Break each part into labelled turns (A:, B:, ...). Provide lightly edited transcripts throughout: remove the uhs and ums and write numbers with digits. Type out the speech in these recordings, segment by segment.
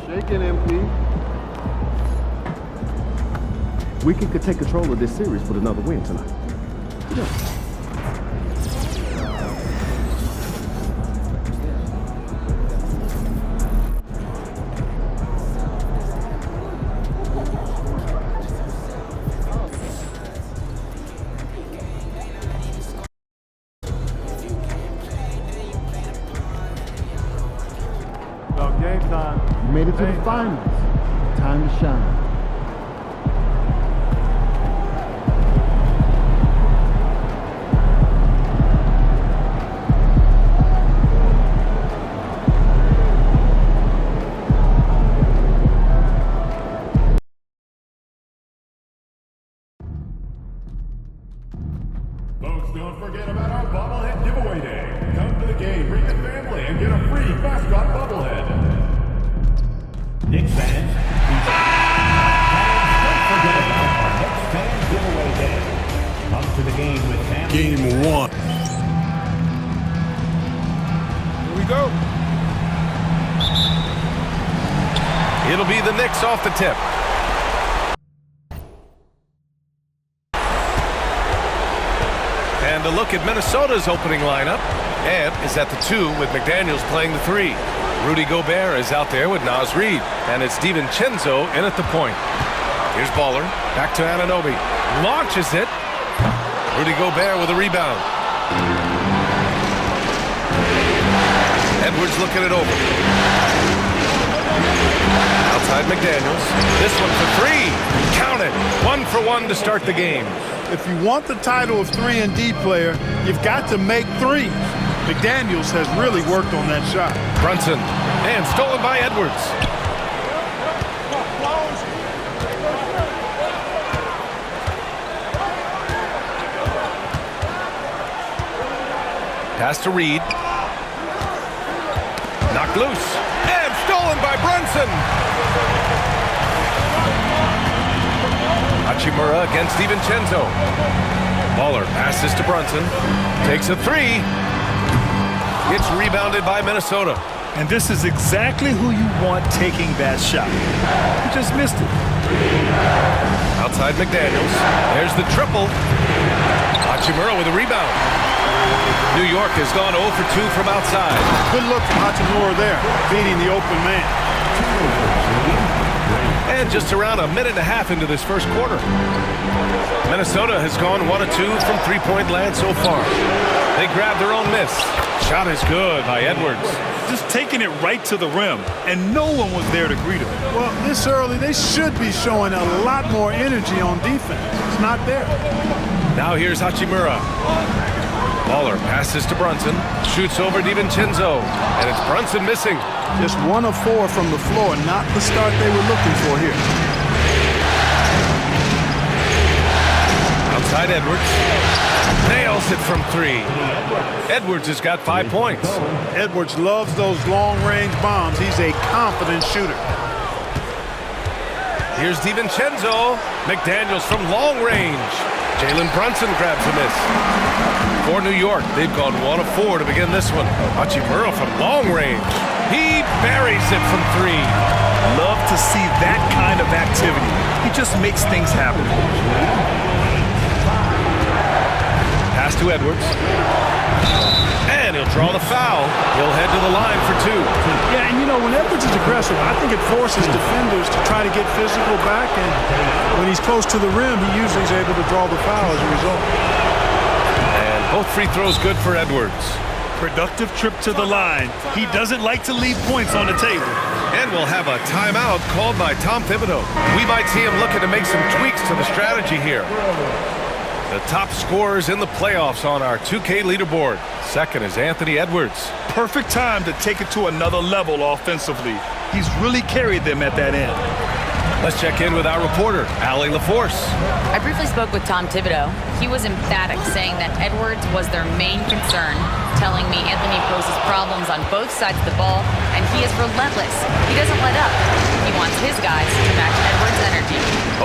A: Shaking, MP. We could take control of this series with another win tonight. Yeah.
B: Well, game time.
A: You made it to the finals. Time to shine.
C: Folks, don't forget about our bobblehead giveaway day. Come to the game, bring the family, and get a free mascot bobblehead. Knicks fans, don't forget about our Knicks fan giveaway day. Come to the game with family.
D: Game one.
E: Here we go. It'll be the Knicks off the tip. And a look at Minnesota's opening lineup. Ant is at the 2 with McDaniels playing the 3. Rudy Gobert is out there with Naz Reid. And it's DiVincenzo in at the point. Here's Baller. Back to Anunoby. Launches it. Rudy Gobert with a rebound. Edwards looking it over. Outside McDaniels. This one for 3. Count it. 1 for 1 to start the game.
D: If you want the title of 3-and-D player, you've got to make threes. McDaniels has really worked on that shot.
E: Brunson. And stolen by Edwards. Pass to Reid. Knocked loose. And stolen by Brunson. Hachimura against DiVincenzo. Baller passes to Brunson. Takes a 3. It's rebounded by Minnesota.
F: And this is exactly who you want taking that shot. He just missed it.
E: Outside McDaniels. There's the triple. Hachimura with a rebound. New York has gone 0 for 2 from outside.
D: Good look from Hachimura there, beating the open man.
E: And just around a minute and a half into this first quarter. Minnesota has gone 1 of 2 from three-point land so far. They grab their own miss. Shot is good by Edwards.
F: Just taking it right to the rim, and no one was there to greet him.
D: Well, this early, they should be showing a lot more energy on defense. It's not there.
E: Now here's Hachimura. Baller passes to Brunson. Shoots over DiVincenzo. And it's Brunson missing.
D: Just 1 of 4 from the floor, not the start they were looking for here.
E: Outside Edwards. Nails it from 3. Edwards has got 5 points.
D: Edwards loves those long-range bombs. He's a confident shooter.
E: Here's DiVincenzo. McDaniels from long range. Jalen Brunson grabs a miss. For New York, they've gone 1 of 4 to begin this one. Hachimura from long range. He buries it from 3.
F: Love to see that kind of activity. He just makes things happen.
E: Pass to Edwards. And he'll draw the foul. He'll head to the line for 2.
D: Yeah, and you know, when Edwards is aggressive, I think it forces defenders to try to get physical back, and when he's close to the rim, he usually is able to draw the foul as a result.
E: And both free throws good for Edwards.
F: Productive trip to the line. He doesn't like to leave points on the table.
E: And we'll have a timeout called by Tom Thibodeau. We might see him looking to make some tweaks to the strategy here. The top scorers in the playoffs on our 2K leaderboard. Second is Anthony Edwards.
F: Perfect time to take it to another level offensively. He's really carried them at that end.
E: Let's check in with our reporter, Allie LaForce.
G: I briefly spoke with Tom Thibodeau. He was emphatic, saying that Edwards was their main concern, telling me Anthony poses problems on both sides of the ball, and he is relentless. He doesn't let up. He wants his guys to match Edwards' energy.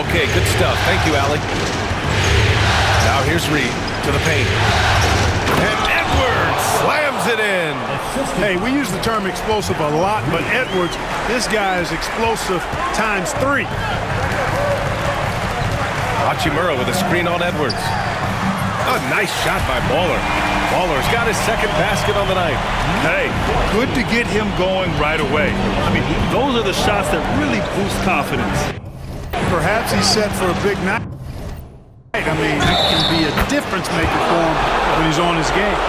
E: Okay, good stuff. Thank you, Allie. Now here's Reid to the paint. And Edwards slams Slams it in.
D: Hey, we use the term explosive a lot, but Edwards, this guy is explosive times 3.
E: Hachimura with a screen on Edwards. A nice shot by Baller. Baller's got his second basket on the night.
F: Hey, good to get him going right away. I mean, those are the shots that really boost confidence.
D: Perhaps he's set for a big night. I mean, it can be a difference maker for him when he's on his game.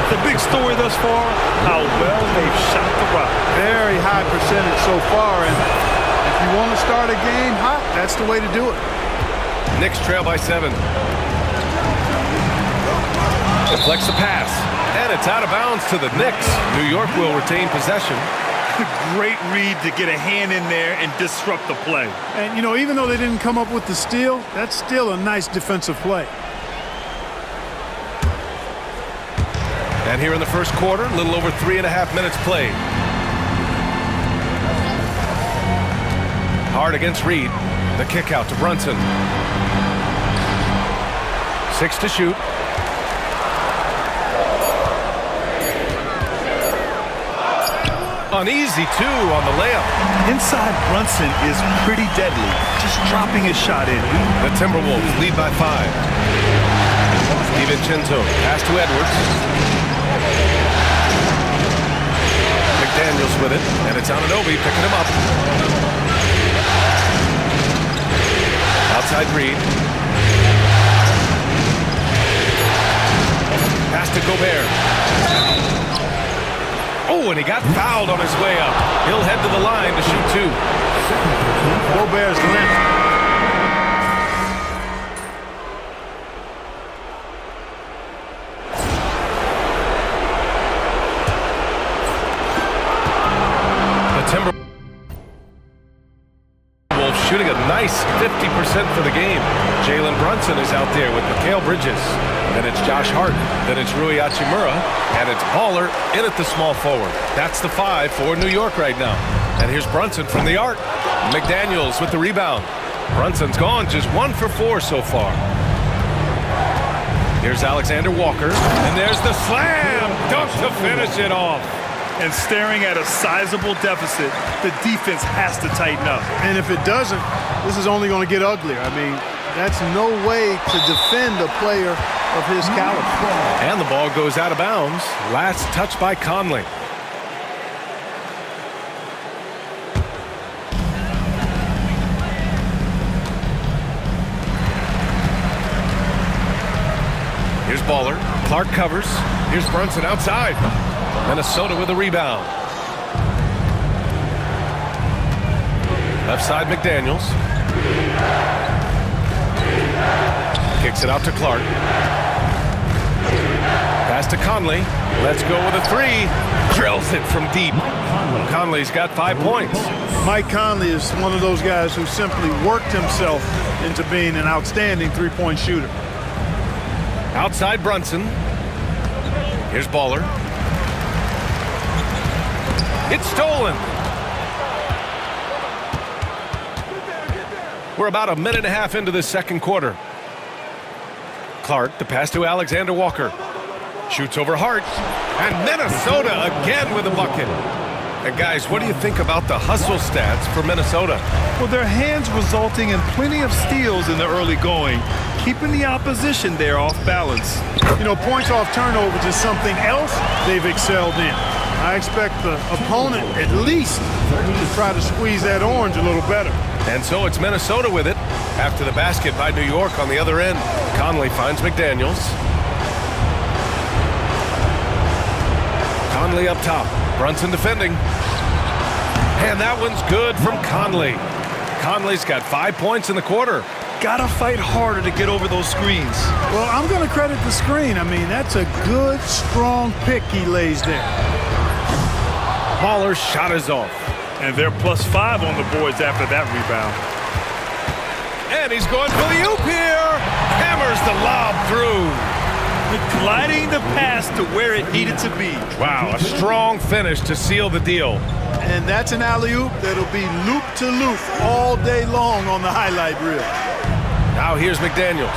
F: The big story thus far, how well they've shot the rock.
D: Very high percentage so far, and if you want to start a game hot, that's the way to do it.
E: Knicks trail by 7. Deflects the pass, and it's out of bounds to the Knicks. New York will retain possession.
F: Great read to get a hand in there and disrupt the play.
D: And, you know, even though they didn't come up with the steal, that's still a nice defensive play.
E: And here in the first quarter, a little over 3.5 minutes played. Hard against Reed. The kick out to Brunson. 6 to shoot. An easy 2 on the layup.
F: Inside Brunson is pretty deadly, just dropping his shot in.
E: The Timberwolves lead by 5. DiVincenzo pass to Edwards. McDaniels with it, and it's Anunoby picking him up. Outside Reed. Pass to Gobert. Oh, and he got fouled on his way up. He'll head to the line to shoot 2.
D: Gobert's limped.
E: Shooting a nice 50% for the game. Jalen Brunson is out there with Mikal Bridges. Then it's Josh Hart. Then it's Rui Hachimura. And it's Baller in at the small forward. That's the 5 for New York right now. And here's Brunson from the arc. McDaniels with the rebound. Brunson's gone just 1 for 4 so far. Here's Alexander Walker. And there's the slam dunk to finish it off.
F: And staring at a sizable deficit, the defense has to tighten up.
D: And if it doesn't, this is only going to get uglier. I mean, that's no way to defend a player of his caliber.
E: And the ball goes out of bounds. Last touch by Conley. Here's Baller. Clark covers. Here's Brunson outside. Minnesota with a rebound. Left side, McDaniels. Kicks it out to Clark. Pass to Conley. Let's go with a 3. Drills it from deep. Conley's got 5 points.
D: Mike Conley is one of those guys who simply worked himself into being an outstanding three-point shooter.
E: Outside Brunson. Here's Baller. It's stolen. We're about a minute and a half into the second quarter. Clark, the pass to Alexander Walker. Shoots over Hart. And Minnesota again with a bucket. And guys, what do you think about the hustle stats for Minnesota?
F: Well, their hands resulting in plenty of steals in the early going, keeping the opposition there off balance.
D: You know, points off turnovers is something else they've excelled in. I expect the opponent at least to try to squeeze that orange a little better.
E: And so it's Minnesota with it after the basket by New York on the other end. Conley finds McDaniels. Conley up top. Brunson defending. And that one's good from Conley. Conley's got 5 points in the quarter.
F: Gotta fight harder to get over those screens.
D: Well, I'm going to credit the screen. I mean, that's a good, strong pick he lays there.
E: Baller's shot is off.
F: And they're +5 on the boards after that rebound.
E: And he's going for the oop here. Hammers the lob through.
F: Gliding the pass to where it needed to be.
E: Wow, a strong finish to seal the deal.
D: And that's an alley-oop that'll be loop-to-loop all day long on the highlight reel.
E: Now here's McDaniels.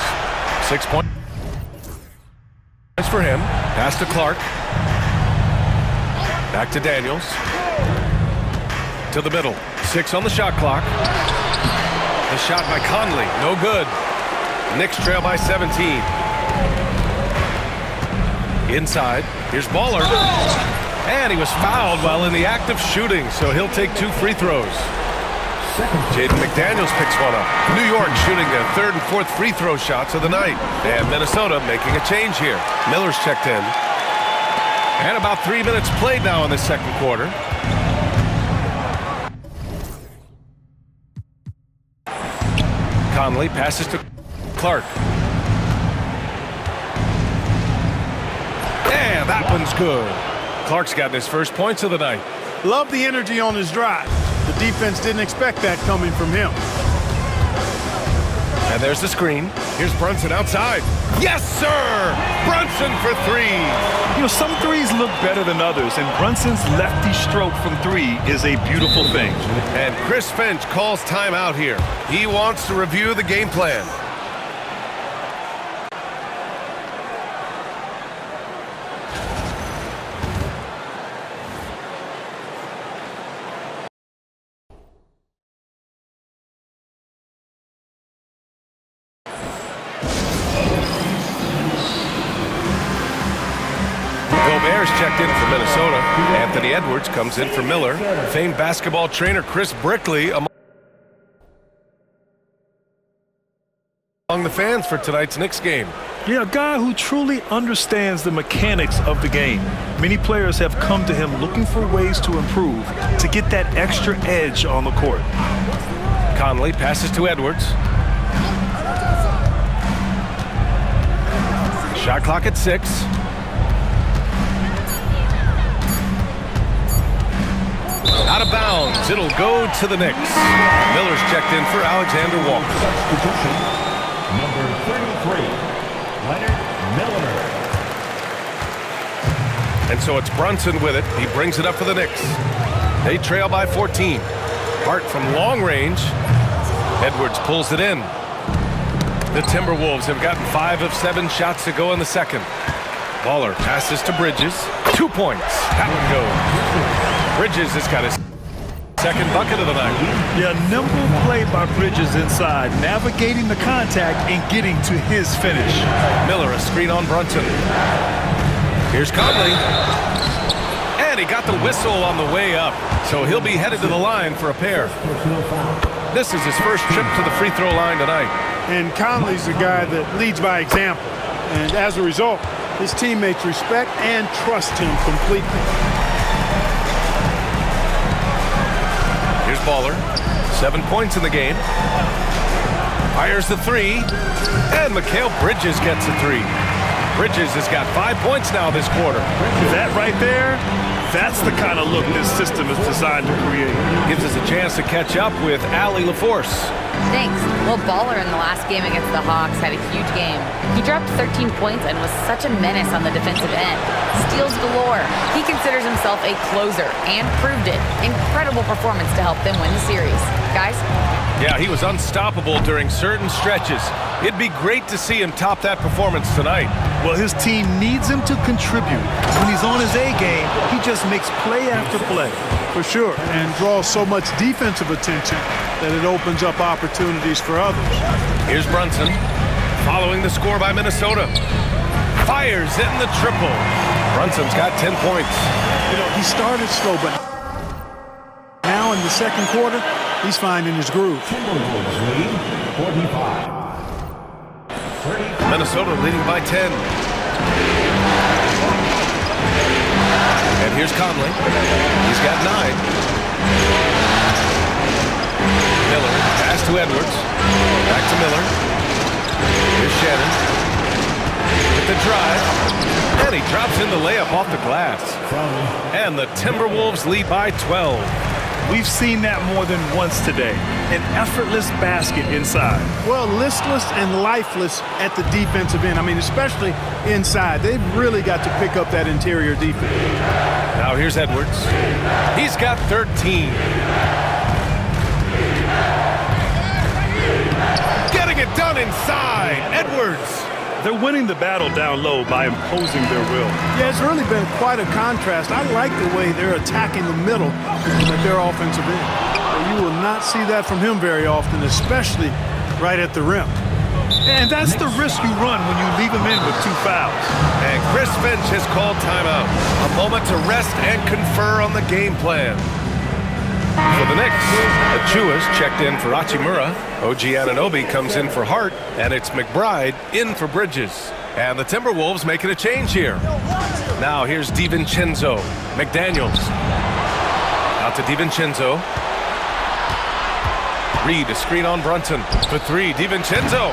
E: 6 points for him. Pass to Clark. Back to Daniels. To the middle. 6 on the shot clock. The shot by Conley. No good. Knicks trail by 17. Inside. Here's Baller. And he was fouled while in the act of shooting, so he'll take 2 free throws. Jaden McDaniels picks one up. New York shooting their 3rd and 4th free throw shots of the night. And Minnesota making a change here. Miller's checked in. And about 3 minutes played now in the second quarter. Conley passes to Clark. And that one's good. Clark's gotten his first points of the night.
D: Love the energy on his drive. The defense didn't expect that coming from him.
E: And there's the screen. Here's Brunson outside. Yes, sir! Brunson for 3.
F: You know, some threes look better than others, and Brunson's lefty stroke from 3 is a beautiful thing.
E: And Chris Finch calls timeout here. He wants to review the game plan. Gobert's checked in for Minnesota. Anthony Edwards comes in for Miller. Famed basketball trainer Chris Brickley among the fans for tonight's Knicks game.
F: Yeah, a guy who truly understands the mechanics of the game. Many players have come to him looking for ways to improve, to get that extra edge on the court.
E: Conley passes to Edwards. Shot clock at 6. Out of bounds. It'll go to the Knicks. Miller's checked in for Alexander Walker.
C: Substitution, number 33, Leonard Miller.
E: And so it's Brunson with it. He brings it up for the Knicks. They trail by 14. Hart from long range. Edwards pulls it in. The Timberwolves have gotten 5 of 7 shots to go in the second. Baller passes to Bridges. 2 points. That one goes. Bridges has got his second bucket of the night.
F: Yeah, nimble play by Bridges inside, navigating the contact and getting to his finish.
E: Miller, a screen on Brunson. Here's Conley. And he got the whistle on the way up, so he'll be headed to the line for a pair. This is his first trip to the free throw line tonight.
D: And Conley's a guy that leads by example. And as a result, his teammates respect and trust him completely.
E: Here's Baller. 7 points in the game. Fires the 3. And Mikal Bridges gets a 3. Bridges has got 5 points now this quarter.
F: That right there, that's the kind of look this system is designed to create.
E: Gives us a chance to catch up with Allie LaForce.
G: Thanks. Well, Baller in the last game against the Hawks had a huge game. He dropped 13 points and was such a menace on the defensive end. Steals galore. He considers himself a closer and proved it. Incredible performance to help them win the series. Guys?
E: Yeah, he was unstoppable during certain stretches. It'd be great to see him top that performance tonight.
F: Well, his team needs him to contribute. When he's on his A game, he just makes play after play.
D: For sure, and draws so much defensive attention that it opens up opportunities for others.
E: Here's Brunson, following the score by Minnesota. Fires in the triple. Brunson's got 10 points.
D: You know, he started slow, but now in the second quarter, he's finding his groove.
C: Timberwolves lead 45.
E: Minnesota leading by 10. And here's Conley. He's got 9. Miller, pass to Edwards. Back to Miller. Here's Shannon. With the drive. And he drops in the layup off the glass. And the Timberwolves lead by 12.
F: We've seen that more than once today. An effortless basket inside.
D: Well, listless and lifeless at the defensive end. I mean, especially inside. They've really got to pick up that interior defense.
E: Now here's Edwards. He's got 13. Getting it done inside. Edwards.
F: They're winning the battle down low by imposing their will.
D: Yeah, it's really been quite a contrast. I like the way they're attacking the middle at their offensive end. You will not see that from him very often, especially right at the rim.
F: And that's the risk you run when you leave him in with 2 fouls.
E: And Chris Finch has called timeout. A moment to rest and confer on the game plan. For the Knicks, Achua's checked in for Hachimura. OG Anunoby comes in for Hart, and it's McBride in for Bridges. And the Timberwolves making a change here. Now here's DiVincenzo. McDaniels. Out to DiVincenzo. Reed, a screen on Brunson. For 3, DiVincenzo.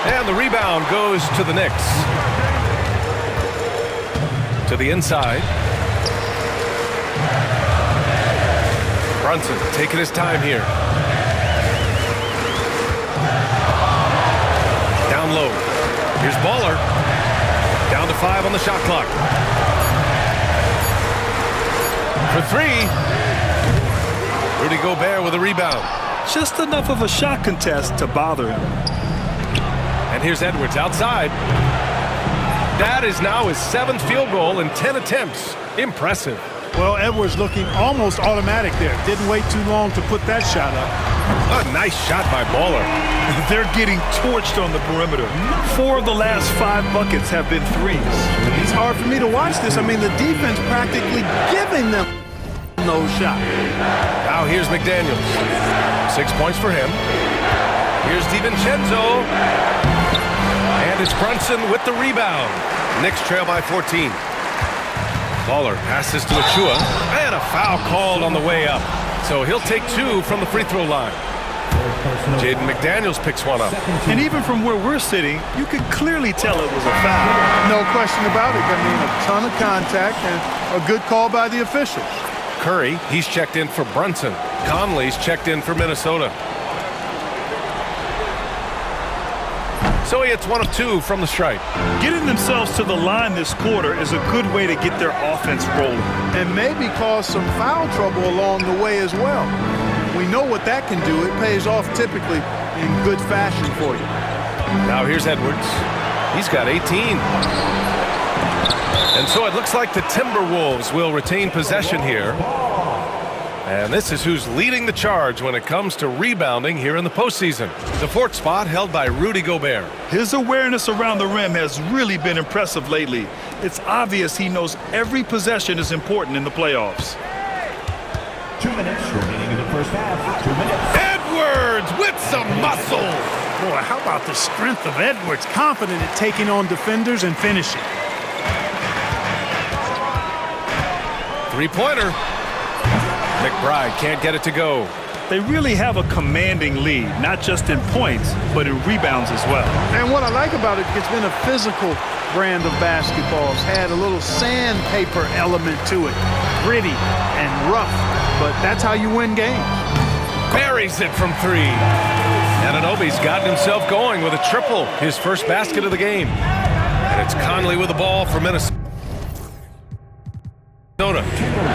E: And the rebound goes to the Knicks. To the inside. Brunson taking his time here. Down low. Here's Baller. Down to 5 on the shot clock. For 3. Rudy Gobert with a rebound.
F: Just enough of a shot contest to bother him.
E: And here's Edwards outside. That is now his 7th field goal in 10 attempts. Impressive.
D: Well, Edwards looking almost automatic there. Didn't wait too long to put that shot up.
E: A nice shot by Baller.
F: They're getting torched on the perimeter. 4 of the last 5 buckets have been threes.
D: It's hard for me to watch this. I mean, the defense practically giving them no shot.
E: Now here's McDaniels. 6 points for him. Here's DiVincenzo. And it's Brunson with the rebound. Knicks trail by 14. Baller passes to Achua. And a foul called on the way up. So he'll take 2 from the free throw line. Jaden McDaniels picks one up.
F: And even from where we're sitting, you can clearly tell it was a foul.
D: No question about it. I mean, a ton of contact and a good call by the officials.
E: Curry, he's checked in for Brunson. Conley's checked in for Minnesota. So he hits 1 of 2 from the stripe.
F: Getting themselves to the line this quarter is a good way to get their offense rolling.
D: And maybe cause some foul trouble along the way as well. We know what that can do. It pays off typically in good fashion for you.
E: Now here's Edwards. He's got 18. And so it looks like the Timberwolves will retain possession here. And this is who's leading the charge when it comes to rebounding here in the postseason. The 4th spot held by Rudy Gobert.
F: His awareness around the rim has really been impressive lately. It's obvious he knows every possession is important in the playoffs.
C: 2 minutes remaining in the first half. 2 minutes.
E: Edwards with some muscle.
D: Boy, how about the strength of Edwards? Confident at taking on defenders and finishing.
E: 3-pointer. McBride can't get it to go.
F: They really have a commanding lead, not just in points, but in rebounds as well.
D: And what I like about it, it's been a physical brand of basketball. It's had a little sandpaper element to it. Gritty and rough, but that's how you win games.
E: Buries it from 3. Anunoby's gotten himself going with a triple, his first basket of the game. And it's Conley with the ball for Minnesota.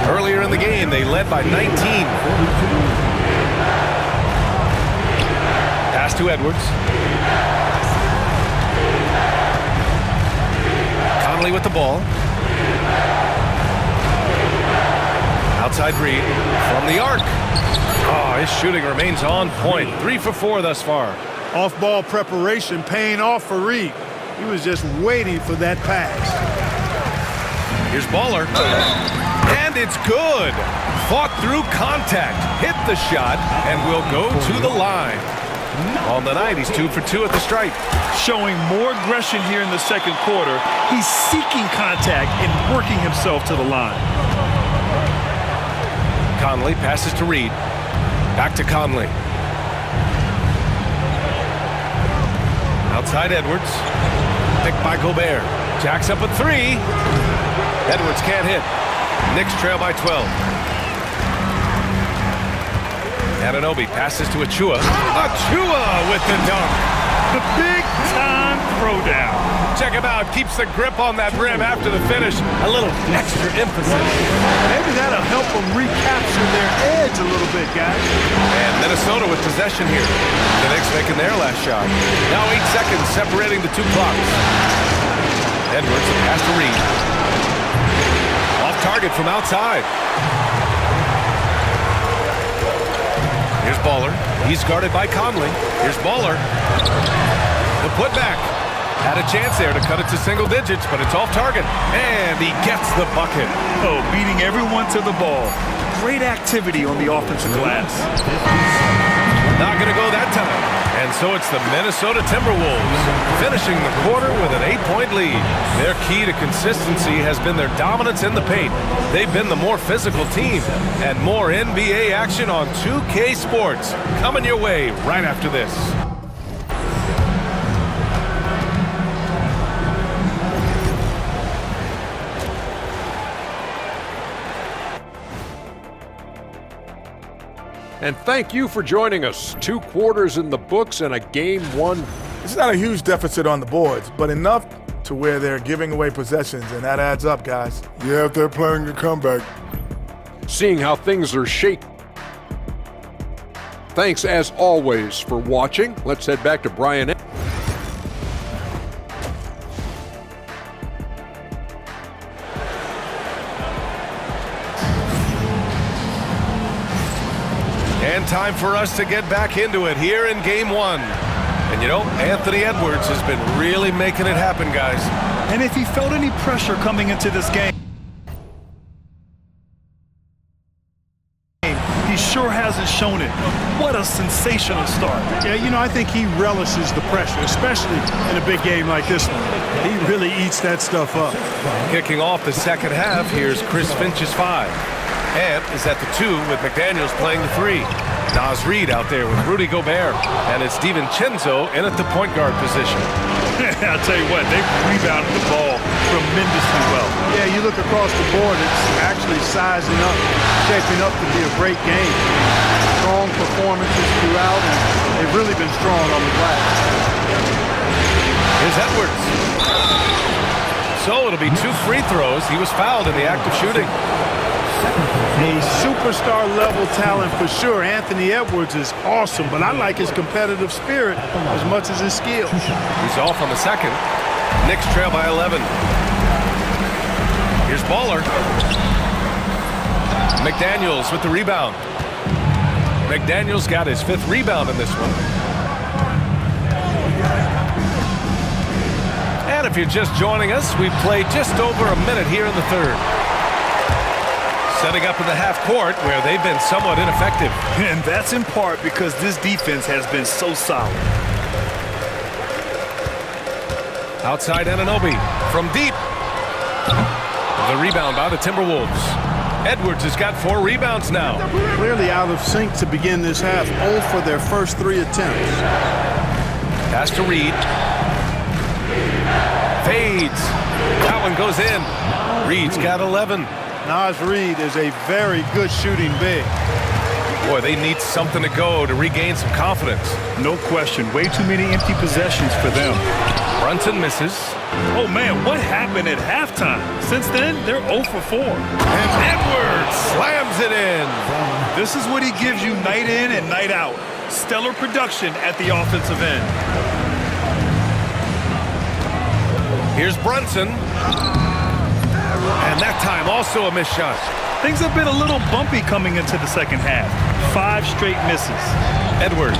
E: Earlier in the game, they led by 19. Pass to Edwards. Conley with the ball. Outside Reed from the arc. Oh, his shooting remains on point. 3 for 4 thus far.
D: Off-ball preparation paying off for Reed. He was just waiting for that pass.
E: Here's Baller. And it's good. Fought through contact. Hit the shot and will go to the line. On the night, he's 2 for 2 at the stripe.
F: Showing more aggression here in the second quarter. He's seeking contact and working himself to the line.
E: Conley passes to Reed. Back to Conley. Outside Edwards. Picked by Gobert. Jacks up a 3. Edwards can't hit. Knicks trail by 12. Anunoby passes to Achua. Achua with the dunk.
F: The big-time throwdown.
E: Check him out. Keeps the grip on that rim after the finish. A little extra emphasis.
D: Maybe that'll help them recapture their edge a little bit, guys.
E: And Minnesota with possession here. The Knicks making their last shot. Now 8 seconds separating the two clocks. Edwards, a pass to Reed. Off target from outside. Here's Baller. He's guarded by Conley. Here's Baller. The putback. Had a chance there to cut it to single digits, but it's off target. And he gets the bucket.
F: Oh, beating everyone to the ball. Great activity on the offensive glass.
E: Not going to go that time. And so it's the Minnesota Timberwolves finishing the quarter with an 8-point lead. Their key to consistency has been their dominance in the paint. They've been the more physical team. And more NBA action on 2K Sports. Coming your way right after this.
H: And thank you for joining us. 2 quarters in the books and a game won.
I: It's not a huge deficit on the boards, but enough to where they're giving away possessions, and that adds up, guys.
J: Yeah, if they're playing a comeback.
H: Seeing how things are shaping. Thanks, as always, for watching. Let's head back to Brian.
E: And time for us to get back into it here in game 1. And you know, Anthony Edwards has been really making it happen, guys.
F: And if he felt any pressure coming into this game, he sure hasn't shown it. What a sensational start.
D: Yeah, you know, I think he relishes the pressure, especially in a big game like this one. He really eats that stuff up.
E: Kicking off the second half, here's Chris Finch's 5. Ant is at the 2 with McDaniels playing the 3. Naz Reid out there with Rudy Gobert. And it's DiVincenzo in at the point guard position.
F: I'll tell you what, they've rebounded the ball tremendously well.
D: Yeah, you look across the board, it's actually sizing up, shaping up to be a great game. Strong performances throughout, and they've really been strong on the glass.
E: Here's Edwards. So it'll be 2 free throws. He was fouled in the act of shooting.
D: A superstar-level talent for sure. Anthony Edwards is awesome, but I like his competitive spirit as much as his skill.
E: He's off on the second. Knicks trail by 11. Here's Baller. McDaniels with the rebound. McDaniels got his 5th rebound in this one. And if you're just joining us, we've played just over a minute here in the third. Setting up in the half court where they've been somewhat ineffective.
F: And that's in part because this defense has been so solid.
E: Outside Anunoby from deep. The rebound by the Timberwolves. Edwards has got 4 rebounds now.
D: Clearly out of sync to begin this half. 0 for their first 3 attempts.
E: Pass to Reed. Fades. That one goes in. Reed's got 11.
D: Naz Reid is a very good shooting big.
E: Boy, they need something to go to regain some confidence.
F: No question. Way too many empty possessions for them.
E: Brunson misses.
F: Oh, man, what happened at halftime? Since then, they're 0 for 4.
E: And Edwards slams it in.
F: This is what he gives you night in and night out. Stellar production at the offensive end.
E: Here's Brunson. And that time also a missed shot.
F: Things have been a little bumpy coming into the second half. 5 straight misses.
E: Edwards.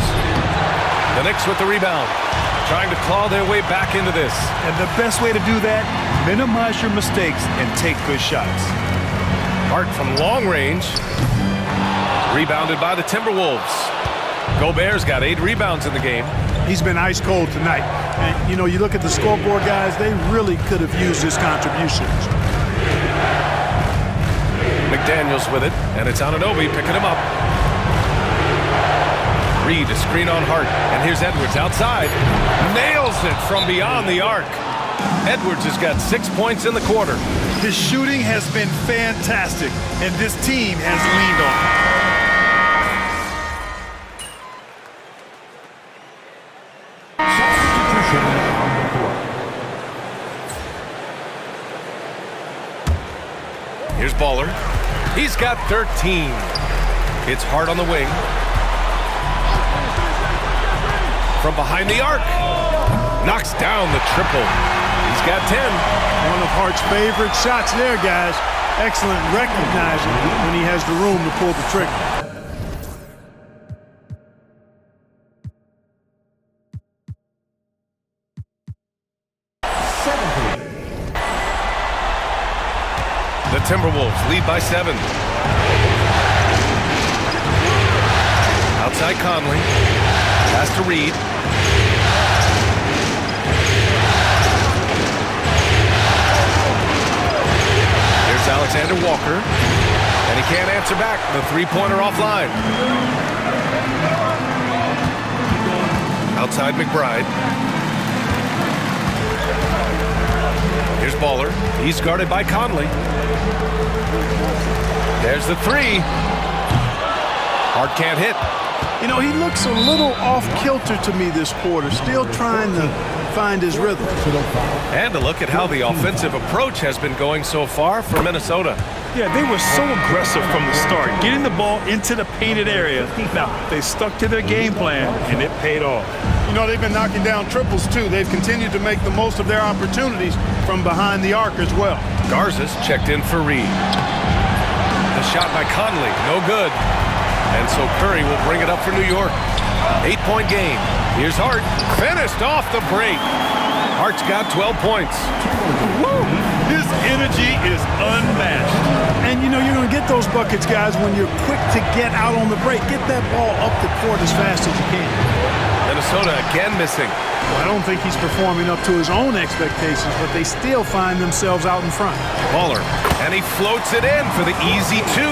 E: The Knicks with the rebound. Trying to claw their way back into this.
F: And the best way to do that, minimize your mistakes and take good shots.
E: Hart from long range. Rebounded by the Timberwolves. Gobert's got 8 rebounds in the game.
D: He's been ice cold tonight. And, you know, you look at the scoreboard, guys, they really could have used his contributions.
E: McDaniels with it, and it's Anunoby picking him up. Reed, a screen on Hart, and here's Edwards outside. Nails it from beyond the arc. Edwards has got 6 points in the quarter.
F: His shooting has been fantastic, and this team has leaned on him.
E: got 13. It's Hart on the wing. From behind the arc. Knocks down the triple. He's got 10.
D: One of Hart's favorite shots there, guys. Excellent recognizing when he has the room to pull the trigger.
E: The Timberwolves lead by 7. Outside Conley. Pass to Reed. Here's Alexander Walker. And he can't answer back. The three-pointer offline. Outside McBride. Here's Baller. He's guarded by Conley. There's the three. Hart can't hit.
D: You know, he looks a little off-kilter to me this quarter, still trying to find his rhythm.
E: And a look at how the offensive approach has been going so far for Minnesota.
F: Yeah, they were so aggressive from the start, getting the ball into the painted area. Now, they stuck to their game plan, and it paid off.
D: You know, they've been knocking down triples, too. They've continued to make the most of their opportunities from behind the arc as well.
E: Garza's checked in for Reed. The shot by Conley, no good. And so Curry will bring it up for New York. 8-point game. Here's Hart. Finished off the break. Hart's got 12 points.
F: Woo! His energy is unmatched.
D: And, you know, you're going to get those buckets, guys, when you're quick to get out on the break. Get that ball up the court as fast as you can.
E: Minnesota again missing.
D: Well, I don't think he's performing up to his own expectations, but they still find themselves out in front.
E: Baller. And he floats it in for the easy 2.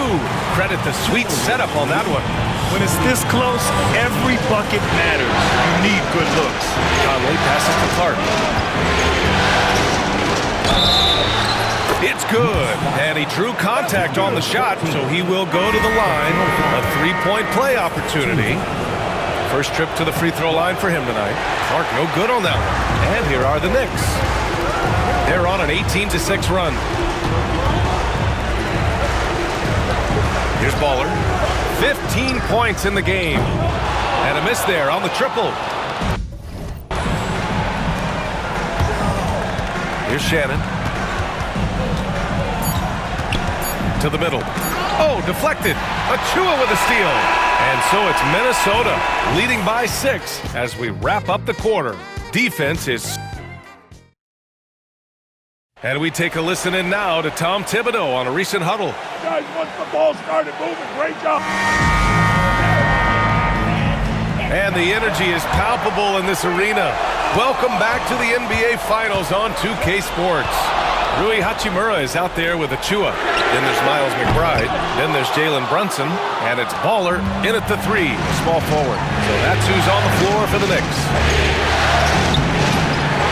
E: Credit the sweet setup on that one.
F: When it's this close, every bucket matters. You need good looks.
E: Conley passes to Clark. It's good. And he drew contact on the shot, so he will go to the line. A 3-point play opportunity. First trip to the free throw line for him tonight. Clark no good on that one. And here are the Knicks. They're on an 18-6 run. Here's Baller. 15 points in the game. And a miss there on the triple. Here's Shannon. To the middle. Oh, deflected. Achua with a steal. And so it's Minnesota leading by 6 as we wrap up the quarter. Defense is... And we take a listen in now to Tom Thibodeau on a recent huddle.
J: Guys, once the ball started moving, great job.
E: And the energy is palpable in this arena. Welcome back to the NBA Finals on 2K Sports. Rui Hachimura is out there with Achua. Then there's Miles McBride. Then there's Jalen Brunson. And it's Baller in at the 3, small forward. So that's who's on the floor for the Knicks.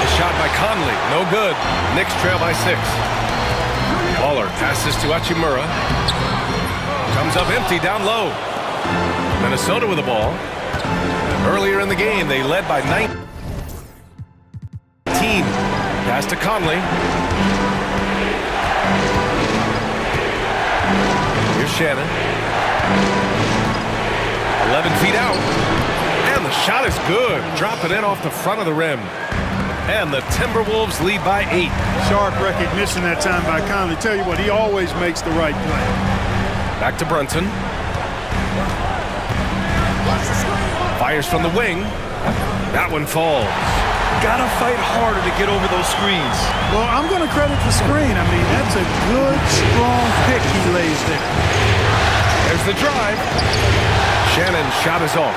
E: A shot by Conley, no good. Knicks trail by 6. Baller passes to Hachimura. Comes up empty down low. Minnesota with the ball. Earlier in the game, they led by 19. Pass to Conley. Here's Shannon. 11 feet out. And the shot is good. Drop it in off the front of the rim. And the Timberwolves lead by 8.
D: Sharp recognition that time by Conley. Tell you what, he always makes the right play.
E: Back to Brunson. Fires from the wing. That one falls.
F: Gotta fight harder to get over those screens.
D: Well, I'm going to credit the screen. I mean, that's a good, strong pick he lays there.
E: There's the drive. Shannon's shot is off.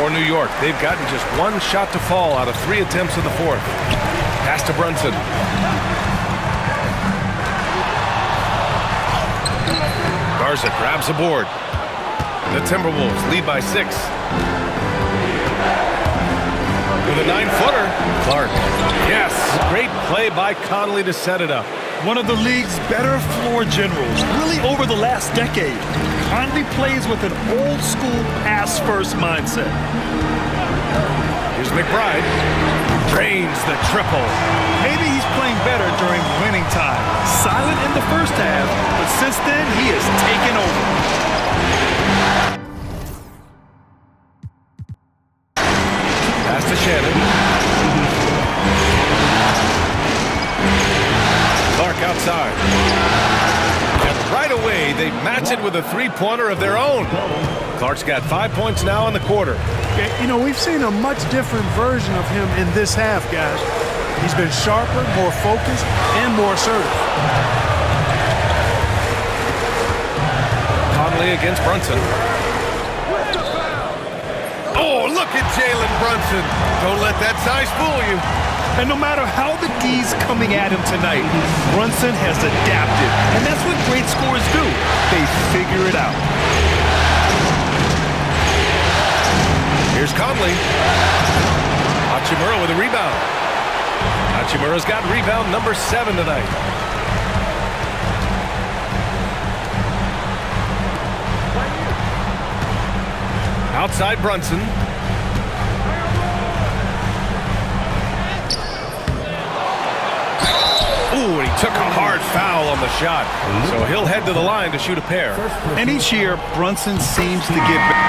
E: For New York, they've gotten just 1 shot to fall out of 3 attempts in the 4th. Pass to Brunson. Garza grabs the board. The Timberwolves lead by 6. With a 9-footer. Clark. Yes. Great play by Conley to set it up.
F: One of the league's better floor generals, really over the last decade. Conley plays with an old-school pass-first mindset.
E: Here's McBride. Drains the triple.
F: Maybe he's playing better during winning time. Silent in the first half, but since then, he has taken over.
E: Pass to Shannon. Clark outside. And right away, they match it with a three-pointer of their own. Clark's got 5 points now in the quarter.
D: You know, we've seen a much different version of him in this half, guys. He's been sharper, more focused, and more assertive.
E: Conley against Brunson. Oh, look at Jalen Brunson. Don't let that size fool you.
F: And no matter how the D's coming at him tonight, Brunson has adapted. And that's what great scorers do. They figure it out.
E: Here's Conley. Hachimura with a rebound. Hachimura's got rebound number 7 tonight. Outside Brunson. Ooh, and he took a hard foul on the shot. So he'll head to the line to shoot a pair.
F: And each year, Brunson seems to get better.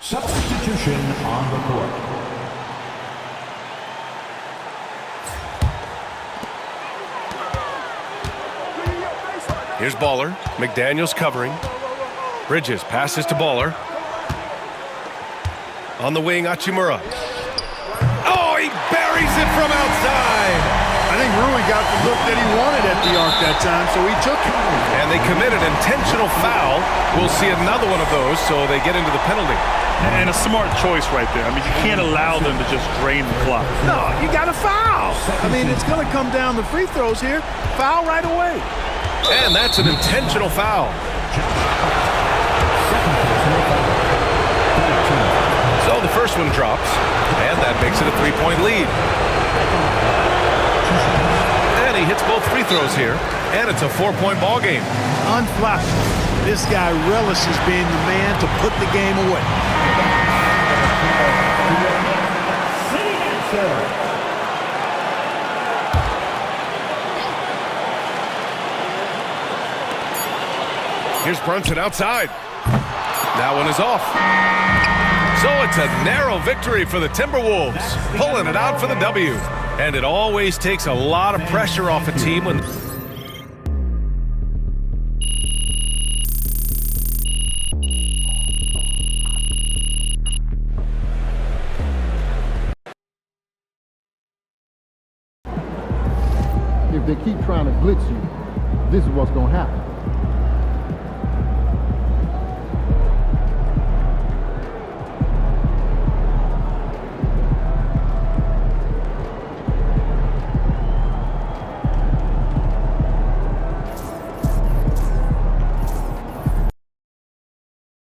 C: Substitution on the court.
E: Here's Baller. McDaniels covering. Bridges passes to Baller. On the wing, Hachimura. Oh, he buries it from outside.
D: I think Rui got the look that he wanted at the arc that time, so he took it.
E: And they committed intentional foul. We'll see another one of those, so they get into the penalty.
F: And a smart choice right there. I mean, you can't allow them to just drain the clock.
D: No, you got to foul. I mean, it's going to come down to free throws here. Foul right away.
E: And that's an intentional foul. So the first one drops, and that makes it a 3-point lead. And he hits both free throws here, and it's a 4-point ball game.
D: Unflappable. This guy relishes being the man to put the game away.
E: Here's Brunson outside. That one is off. So it's a narrow victory for the Timberwolves, pulling it out for the W. And it always takes a lot of pressure off a team when...
A: If they keep trying to blitz you, this is what's going to happen.